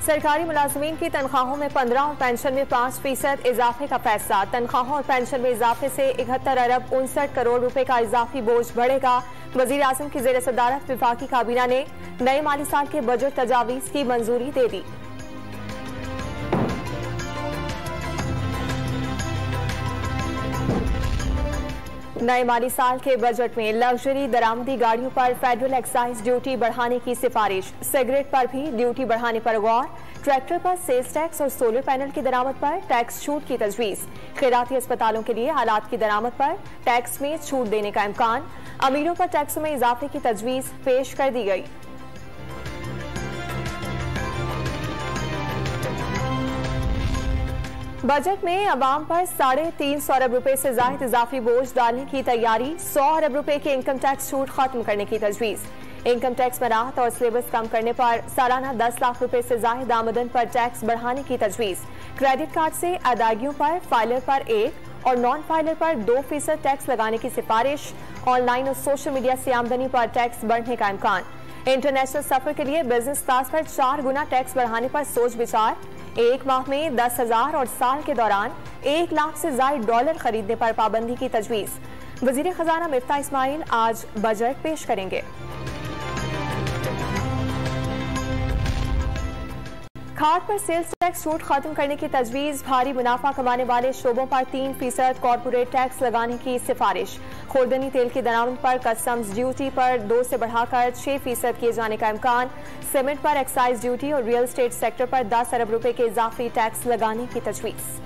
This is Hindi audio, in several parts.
सरकारी मुलाजमीन की तनख्वाहों में 15 और पेंशन में 5% इजाफे का फैसला। तनख्वाहों और पेंशन में इजाफे से 71 अरब 59 करोड़ रुपए का इजाफी बोझ बढ़ेगा। वजीर आजम की जेर सदारत विफाकी काबीना ने नए माली साल के बजट तजावीज की मंजूरी दे दी। नए माली साल के बजट में लग्जरी दरामदी गाड़ियों पर फेडरल एक्साइज ड्यूटी बढ़ाने की सिफारिश। सिगरेट पर भी ड्यूटी बढ़ाने पर गौर। ट्रैक्टर पर सेल्स टैक्स और सोलर पैनल की दरामद पर टैक्स छूट की तजवीज। खैराती अस्पतालों के लिए आलात की दरामद पर टैक्स में छूट देने का इम्कान। अमीरों पर टैक्स में इजाफे की तजवीज पेश कर दी गई। बजट में अवाम पर 350 अरब रुपए से ज्यादा इजाफी बोझ डालने की तैयारी। 100 अरब रुपए के इनकम टैक्स छूट खत्म करने की तजवीज। इनकम टैक्स में राहत और सिलेबस कम करने पर सालाना 10 लाख रुपए से ज्यादा आमदन पर टैक्स बढ़ाने की तजवीज। क्रेडिट कार्ड से अदायगियों पर फाइलर पर 1 और नॉन फाइलर पर 2% टैक्स लगाने की सिफारिश। ऑनलाइन और सोशल मीडिया से आमदनी पर टैक्स बढ़ने का इम्कान। इंटरनेशनल सफर के लिए बिजनेस क्लास पर 4 गुना टैक्स बढ़ाने पर सोच विचार। 1 माह में 10,000 और साल के दौरान 1 लाख से ज्यादा डॉलर खरीदने पर पाबंदी की तजवीज। वजीर खजाना मिफ्ता इस्माइल आज बजट पेश करेंगे। खाद पर सेल्स टैक्स छूट खत्म करने की तजवीज। भारी मुनाफा कमाने वाले शोबों पर 3% कॉर्पोरेट टैक्स लगाने की सिफारिश। खुर्दनी तेल की दरामद पर कस्टम्स ड्यूटी पर 2 से बढ़ाकर 6% किए जाने का इम्कान। सीमेंट पर एक्साइज ड्यूटी और रियल एस्टेट सेक्टर पर 10 अरब रुपए के इजाफी टैक्स लगाने की तजवीज।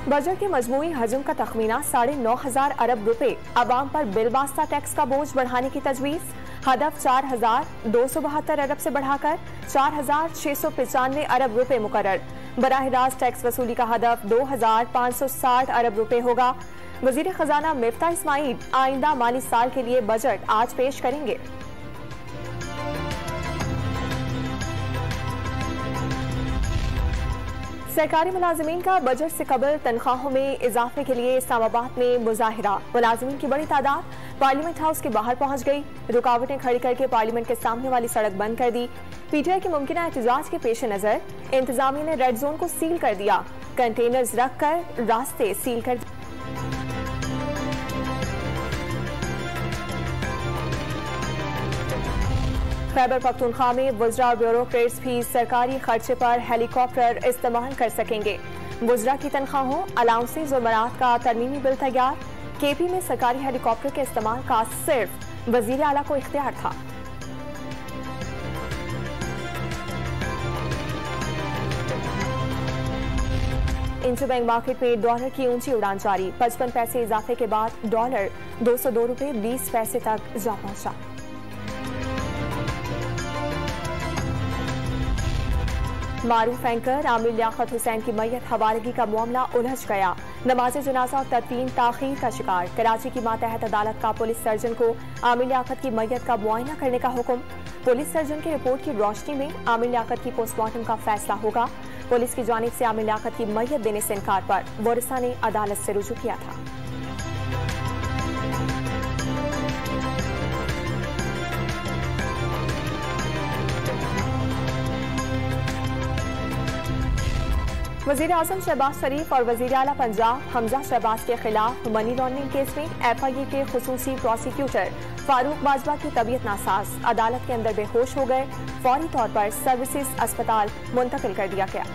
बजट के मजमूई हजम का तखमीना 9,500 अरब रुपए। अवाम पर बिलवास्ता टैक्स का बोझ बढ़ाने की तजवीज। हदफ 4,272 अरब से बढ़ाकर 4,695 अरब रुपए मुकर्रर। बराह रास्त टैक्स वसूली का हदफ 2,560 अरब रुपए होगा। वजीर खजाना मिफ्ता इस्माइल आइंदा माली साल के लिए बजट आज पेश करेंगे। सरकारी मुलाजमीन का बजट से कबल तनख्वाहों में इजाफे के लिए इस्लामाबाद में मुजाहिरा। मुलाजमीन की बड़ी तादाद पार्लियामेंट हाउस के बाहर पहुंच गई। रुकावटें खड़ी करके पार्लियामेंट के सामने वाली सड़क बंद कर दी। पीटीआई के मुमकिन एहतजाज के पेश नजर इंतजामिया ने रेड जोन को सील कर दिया। कंटेनर्स रखकर रास्ते सील कर दिए। खैबर पख्तूनख्वा में वज़रा और ब्यूरोक्रेट्स भी सरकारी खर्चे पर हेलीकॉप्टर इस्तेमाल कर सकेंगे। वज़रा की तनख्वाहों, अलाउंसेज और मराहत का तरमीमी बिल तैयार। केपी में सरकारी हेलीकॉप्टर के इस्तेमाल का सिर्फ वज़ीर आला को इख्तियार था। इंटरबैंक मार्केट में डॉलर की ऊंची उड़ान जारी। 55 पैसे इजाफे के बाद डॉलर 202 रुपए 20 पैसे तक जा पहुंचा। मारूफ एंकर आमिर लियाकत हुसैन की मैयत हवालगी का मामला उलझ गया। नमाज जनाजा और तदफीन ताखीर का शिकार। कराची की मातहत अदालत का पुलिस सर्जन को आमिर लियाकत की मैयत का मुआयना करने का हुक्म। पुलिस सर्जन की रिपोर्ट की रोशनी में आमिर लियाकत की पोस्टमार्टम का फैसला होगा। पुलिस की जानिब से आमिर लियाकत की मैयत देने से इनकार पर वारिसा ने अदालत से रुजू किया था। वज़ीर आज़म शहबाज शरीफ और वज़ीर आला पंजाब हमजा शहबाज के खिलाफ मनी लॉन्ड्रिंग केस में FIA के खुसूसी प्रोसिक्यूटर फारूक बाजवा की तबीयत नासाज। अदालत के अंदर बेहोश हो गए। फौरी तौर पर सर्विसेज अस्पताल मुंतकिल कर दिया गया।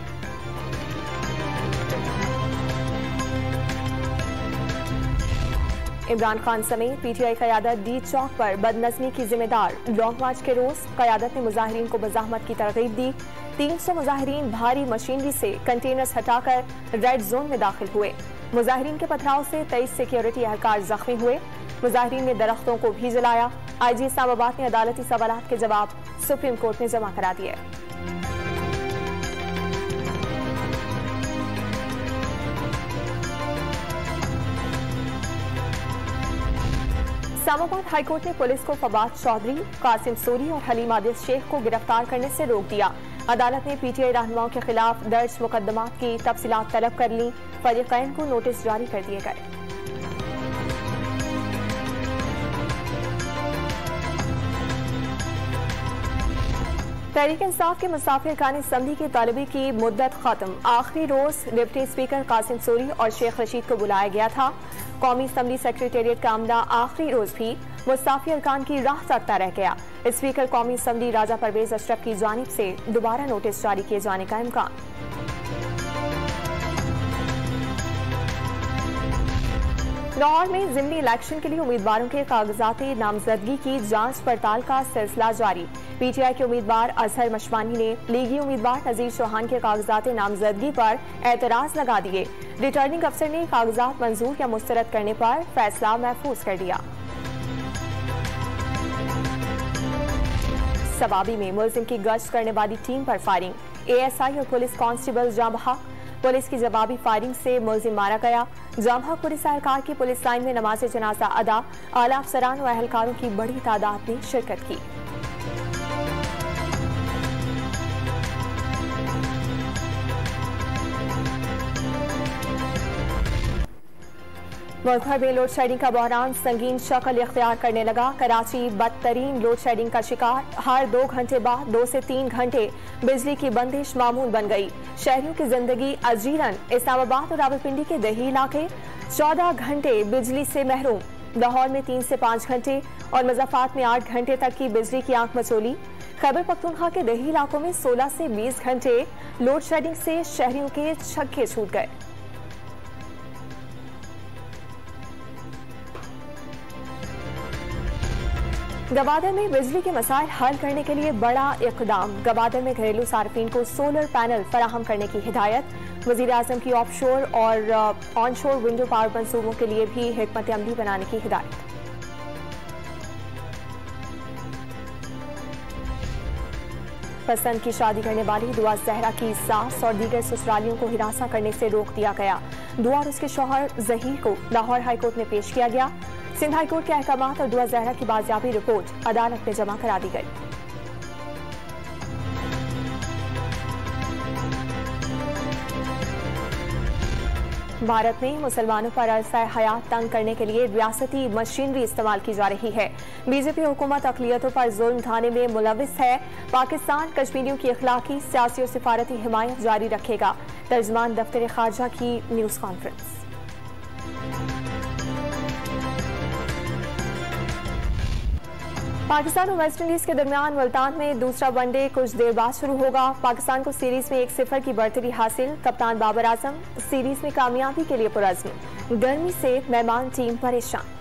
इमरान खान समेत PTI क़यादत डी चौक पर बदनज़मी की जिम्मेदार। लॉन्ग मार्च के रोज क़यादत ने मुजाहिरीन को बज़ाहमत की तरगीब दी। 300 मुजाहिरीन भारी मशीनरी से कंटेनर्स हटाकर रेड जोन में दाखिल हुए। मुजाहिरीन के पथराव से 23 सिक्योरिटी एहलकार जख्मी हुए। मुजाहिरीन ने दरख्तों को भी जलाया। IG इस्लामाबाद ने अदालती सवालात के जवाब सुप्रीम कोर्ट में जमा करा दिए। इस्लामाबाद हाईकोर्ट ने पुलिस को फवाद चौधरी, कासिम सूरी और हलीम आदिल शेख को गिरफ्तार करने से रोक दिया। अदालत ने PTI रहनुमाओं के खिलाफ दर्ज मुकदमात की तफसीलात तलब कर ली। फरीकैन को नोटिस जारी कर दिए गए। तहरीक इंसाफ के मुसाफिर खान असम्बली की तलबी की मुद्दत खत्म। आखिरी रोज डिप्टी स्पीकर कासिम सूरी और शेख रशीद को बुलाया गया था। कौमी असम्बली सेक्रेटेरिएट का अमला आखिरी रोज भी मुसाफिर खान की राह तकता रह गया। स्पीकर कौमी असम्बली राजा परवेज अशरफ की जानिब से दोबारा नोटिस जारी किए जाने का इम्कान। लाहौर में ज़िमनी इलेक्शन के लिए उम्मीदवारों के कागजाती नामजदगी की जांच पड़ताल का सिलसिला जारी। पीटीआई के उम्मीदवार अजहर मशमानी ने लीगी उम्मीदवार नजीर चौहान के कागजाती नामजदगी पर एतराज लगा दिए। रिटर्निंग अफसर ने कागजात मंजूर या मुस्तरद करने पर फैसला महफूज कर दिया। सवाबी में मुलजिम की गश्त करने वाली टीम पर फायरिंग। एएसआई और पुलिस कांस्टेबल जाम हक। पुलिस की जवाबी फायरिंग से मुलजिम मारा गया। जाम हक पुलिस एहलकार की पुलिस लाइन में नमाज जनाजा अदा। आला अफसरान व एहलकारों की बड़ी तादाद ने शिरकत की। मुल्क भर में लोड शेडिंग का बहरान संगीन शक्ल इख्तियार करने लगा। कराची बदतरीन लोड शेडिंग का शिकार। हर 2 घंटे बाद 2 से 3 घंटे बिजली की बंदिश मामूल बन गई। शहरियों की जिंदगी अजीरन। इस्लामाबाद और रावलपिंडी के दही इलाके 14 घंटे बिजली से महरूम। लाहौर में 3 से 5 घंटे और मुज़फ्फराबाद में 8 घंटे तक की बिजली की आंख मचोली। खैबर पख्तूनख्वा के दही इलाकों में 16 से 20 घंटे लोड शेडिंग से शहरियों के छक्के छूट गए। गवादर में बिजली के मसाइल हल करने के लिए बड़ा इक़दाम। गवादर में घरेलू सार्फिन को सोलर पैनल फराहम करने की हिदायत। वज़ीर आज़म की ऑफशोर और ऑनशोर विंडो पावर मंसूबों के लिए भी हिकमत अमली बनाने की हिदायत। पसंद की शादी करने वाली दुआ जहरा की सास और दीगर ससुरालियों को हिरासा करने से रोक दिया गया। दुआ और उसके शौहर जहीर को लाहौर हाईकोर्ट में पेश किया गया। सिंध हाईकोर्ट के अहकामात और दुआ जहरा की बाजियाबी रिपोर्ट अदालत में जमा करा दी गई। भारत में मुसलमानों पर अरसा हयात तंग करने के लिए रियासती मशीनरी इस्तेमाल की जा रही है। बीजेपी हुकूमत अक़लियतों पर जुल्म ढाने में मुलविस है। पाकिस्तान कश्मीरियों की अखलाकी, सियासी और सिफारती हिमायत जारी रखेगा। तर्जमान दफ्तर खारजा की न्यूज कॉन्फ्रेंस। पाकिस्तान और वेस्ट इंडीज के दरमियान मुल्तान में दूसरा वनडे कुछ देर बाद शुरू होगा। पाकिस्तान को सीरीज में 1-0 की बढ़तरी हासिल। कप्तान बाबर आजम सीरीज में कामयाबी के लिए पुरअज़्म। गर्मी से मेहमान टीम परेशान।